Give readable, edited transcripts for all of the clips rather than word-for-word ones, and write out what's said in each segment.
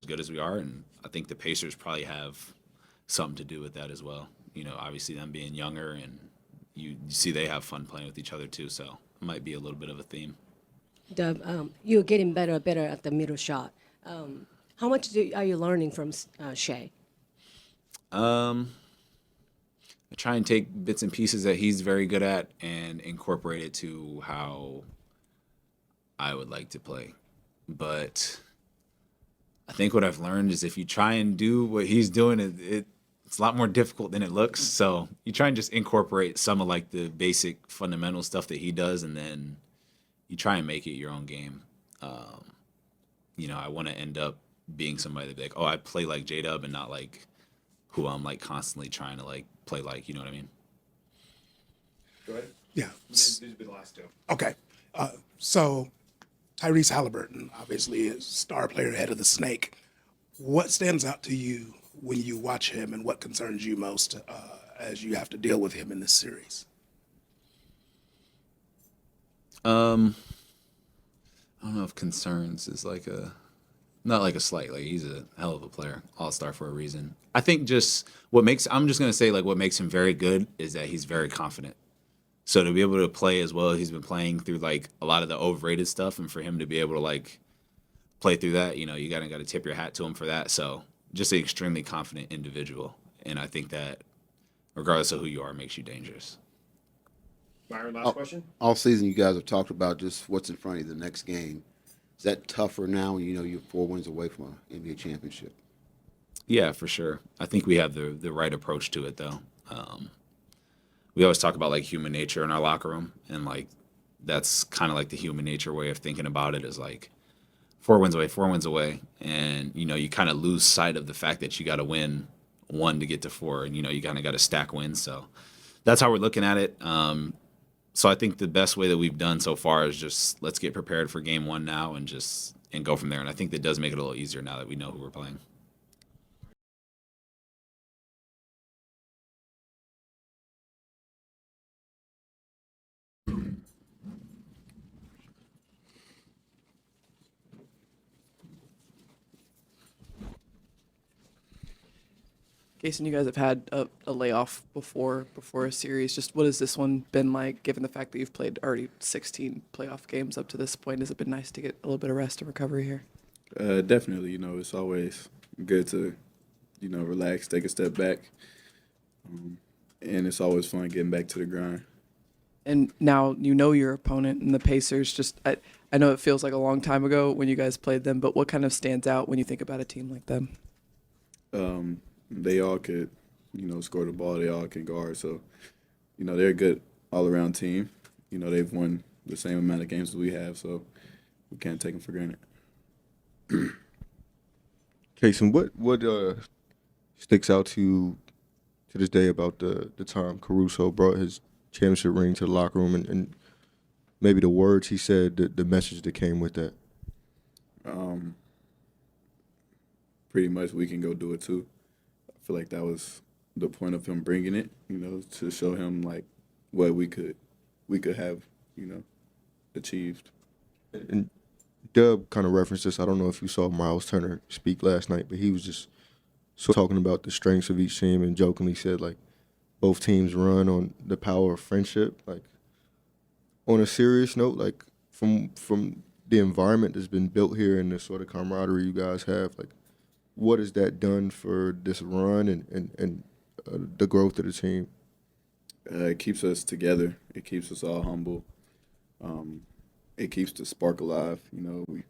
good as we are, and I think the Pacers probably have something to do with that as well. Obviously them being younger, and you see they have fun playing with each other too, so it might be a little bit of a theme. You're getting better and better at the middle shot. How much are you learning from Shea? Um, I try and take bits and pieces that he's very good at and incorporate it to how I would like to play. But I think what I've learned is if you try and do what he's doing, it's a lot more difficult than it looks. So you try and just incorporate some of like the basic fundamental stuff that he does, and then you try and make it your own game. I want to end up being somebody that be like, oh, I play like J Dub and not like who I'm like constantly trying to like play like. You know what I mean? Go ahead. Yeah. These would be the last two. Okay. So Tyrese Halliburton obviously is star player head of the Snake. What stands out to you when you watch him, and what concerns you most as you have to deal with him in this series? I don't know if concerns is like not like a slight, like he's a hell of a player, all-star for a reason. I think just I'm just going to say like what makes him very good is that he's very confident. So to be able to play as well as he's been playing through like a lot of the overrated stuff, and for him to be able to like play through that, you got to tip your hat to him for that. So just an extremely confident individual. And I think that regardless of who you are, makes you dangerous. Myron, last question. All season, you guys have talked about just what's in front of you the next game. Is that tougher now when you know you're 4 wins away from an NBA championship? Yeah, for sure. I think we have the right approach to it, though. We always talk about like human nature in our locker room, and like that's kind of like the human nature way of thinking about it is like 4 wins away, and you kind of lose sight of the fact that you got to win one to get to four, and you kind of got to stack wins. So that's how we're looking at it. So I think the best way that we've done so far is just let's get prepared for game one now and go from there. And I think that does make it a little easier now that we know who we're playing. Cason, you guys have had a layoff before a series. Just what has this one been like, given the fact that you've played already 16 playoff games up to this point? Has it been nice to get a little bit of rest and recovery here? Definitely. It's always good to, relax, take a step back, and it's always fun getting back to the grind. And now you know your opponent and the Pacers. Just I know it feels like a long time ago when you guys played them, but what kind of stands out when you think about a team like them? They all could, score the ball. They all can guard. So, they're a good all-around team. They've won the same amount of games as we have, so we can't take them for granted. Cason, what sticks out to you to this day about the time Caruso brought his championship ring to the locker room, and maybe the words he said, the message that came with that? Pretty much we can go do it too. I feel like that was the point of him bringing it, to show him like what we could have, achieved. And Dub kind of referenced this. I don't know if you saw Miles Turner speak last night, but he was just talking about the strengths of each team and jokingly said like both teams run on the power of friendship. Like on a serious note, like from the environment that's been built here and the sort of camaraderie you guys have, like what has that done for this run and the growth of the team? It keeps us together. It keeps us all humble. It keeps the spark alive. We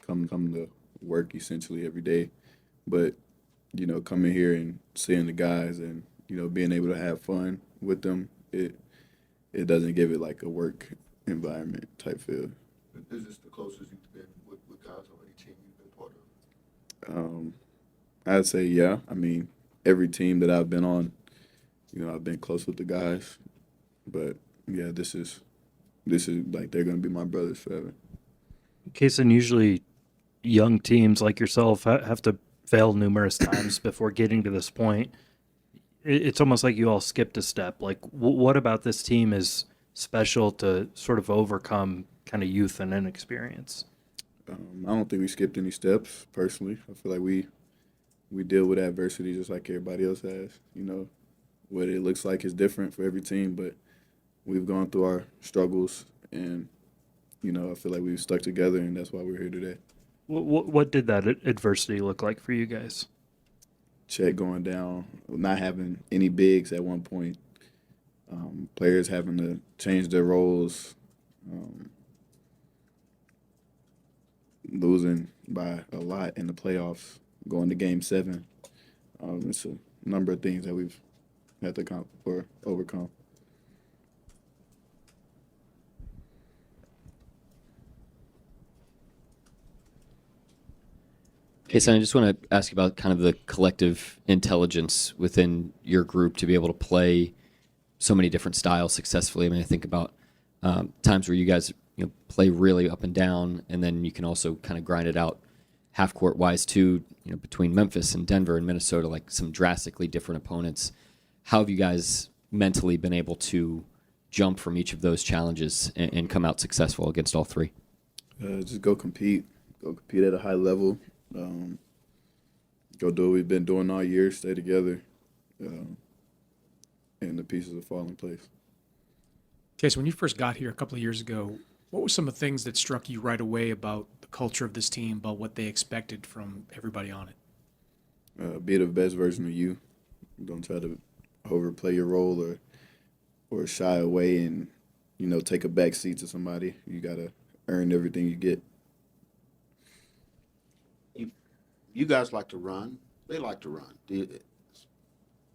come to work essentially every day, but coming here and seeing the guys and being able to have fun with them, it doesn't give it like a work environment type feel. Is this the closest you've been with guys on any team you've been part of? I'd say yeah. I mean, every team that I've been on, I've been close with the guys, but yeah, this is like they're gonna be my brothers forever. Cason, usually young teams like yourself have to fail numerous times before getting to this point. It's almost like you all skipped a step. Like, what about this team is special to sort of overcome kind of youth and inexperience? I don't think we skipped any steps personally. I feel like we deal with adversity just like everybody else has. You know, what it looks like is different for every team, but we've gone through our struggles, and you know, I feel like we've stuck together, and that's why we're here today. What did that adversity look like for you guys? Chet going down, not having any bigs at one point, players having to change their roles, losing by a lot in the playoffs, going to Game 7. It's a number of things that we've had to overcome. Cason, I just want to ask you about kind of the collective intelligence within your group to be able to play so many different styles successfully. I mean, I think about times where you guys play really up and down, and then you can also kind of grind it out half court wise too. Between Memphis and Denver and Minnesota, like some drastically different opponents. How have you guys mentally been able to jump from each of those challenges and come out successful against all three? Just go compete at a high level. Go do what we've been doing all year, stay together, and the pieces will fall in place. Okay, so when you first got here a couple of years ago, what were some of the things that struck you right away about the culture of this team, about what they expected from everybody on it? Be the best version of you. Don't try to overplay your role or shy away and take a back seat to somebody. You gotta earn everything you get. You guys like to run. They like to run.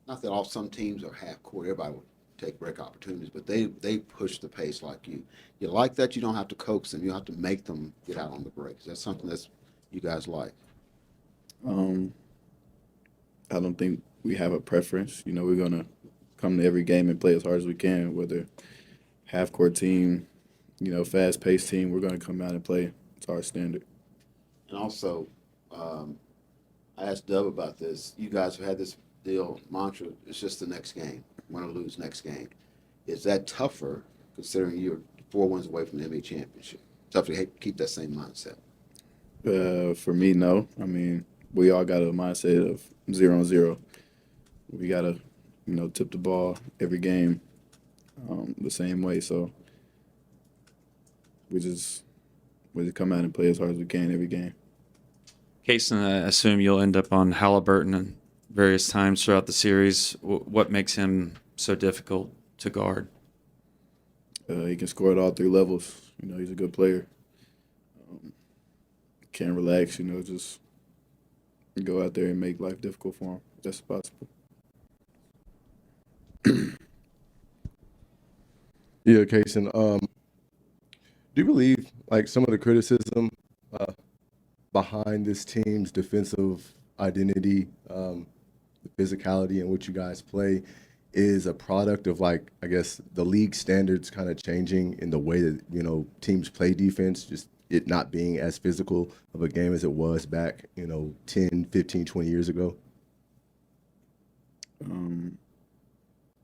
Not that some teams are half court. Everybody will take break opportunities, but they push the pace like you. You like that. You don't have to coax them. You have to make them get out on the breaks. That's something that's you guys like. I don't think we have a preference. We're gonna come to every game and play as hard as we can. Whether half court team, fast paced team, we're gonna come out and play. It's our standard. And also, I asked Dub about this. You guys have had this deal mantra. It's just the next game. Win or lose next game. Is that tougher considering you're 4 wins away from the NBA championship? Tough to keep that same mindset. For me, no. I mean, we all got a mindset of 0-0. We gotta, tip the ball every game the same way. So we just come out and play as hard as we can every game. Cason, I assume you'll end up on Halliburton at various times throughout the series. What makes him so difficult to guard? He can score at all 3 levels. He's a good player. Can't relax, just go out there and make life difficult for him. That's possible. Yeah, Cason. Do you believe like some of the criticism behind this team's defensive identity, the physicality in which you guys play, is a product of like, I guess, the league standards kind of changing in the way that, teams play defense, just it not being as physical of a game as it was back, 10, 15, 20 years ago?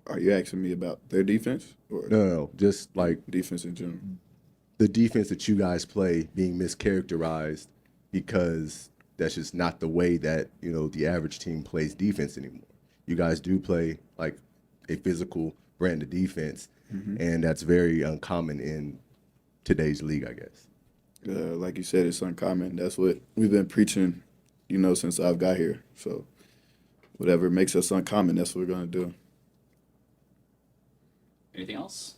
Are you asking me about their defense? Or No, just like defense in general? the defense that you guys play being mischaracterized because that's just not the way that, the average team plays defense anymore. You guys do play like a physical brand of defense, and that's very uncommon in today's league, I guess. Like you said, it's uncommon. That's what we've been preaching, since I've got here. So whatever makes us uncommon, that's what we're going to do. Anything else?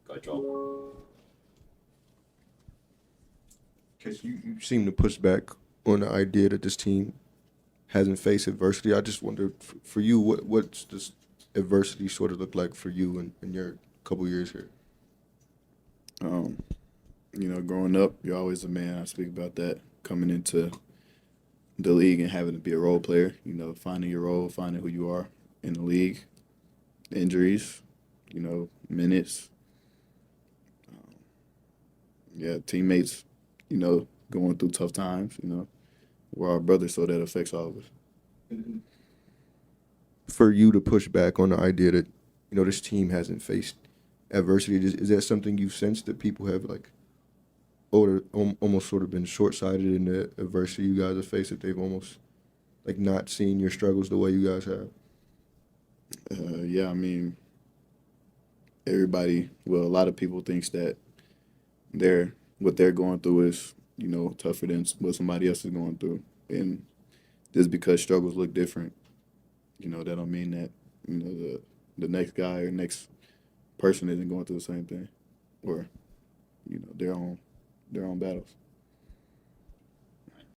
Go ahead, Joel. Because you seem to push back on the idea that this team hasn't faced adversity. I just wonder, for you, what's this adversity sort of look like for you in your couple years here? Growing up, you're always a man. I speak about that. Coming into the league and having to be a role player, finding your role, finding who you are in the league. Injuries, minutes. Teammates, going through tough times, We're our brothers, so that affects all of us. For you to push back on the idea that, this team hasn't faced adversity, is that something you've sensed that people have like almost sort of been short-sighted in the adversity you guys have faced, that they've almost like not seen your struggles the way you guys have? Yeah, I mean, everybody, well, a lot of people thinks that what they're going through is, you know, tougher than what somebody else is going through. And just because struggles look different, you know, that don't mean that, you know, the next guy or next person isn't going through the same thing, or, you know, their own battles.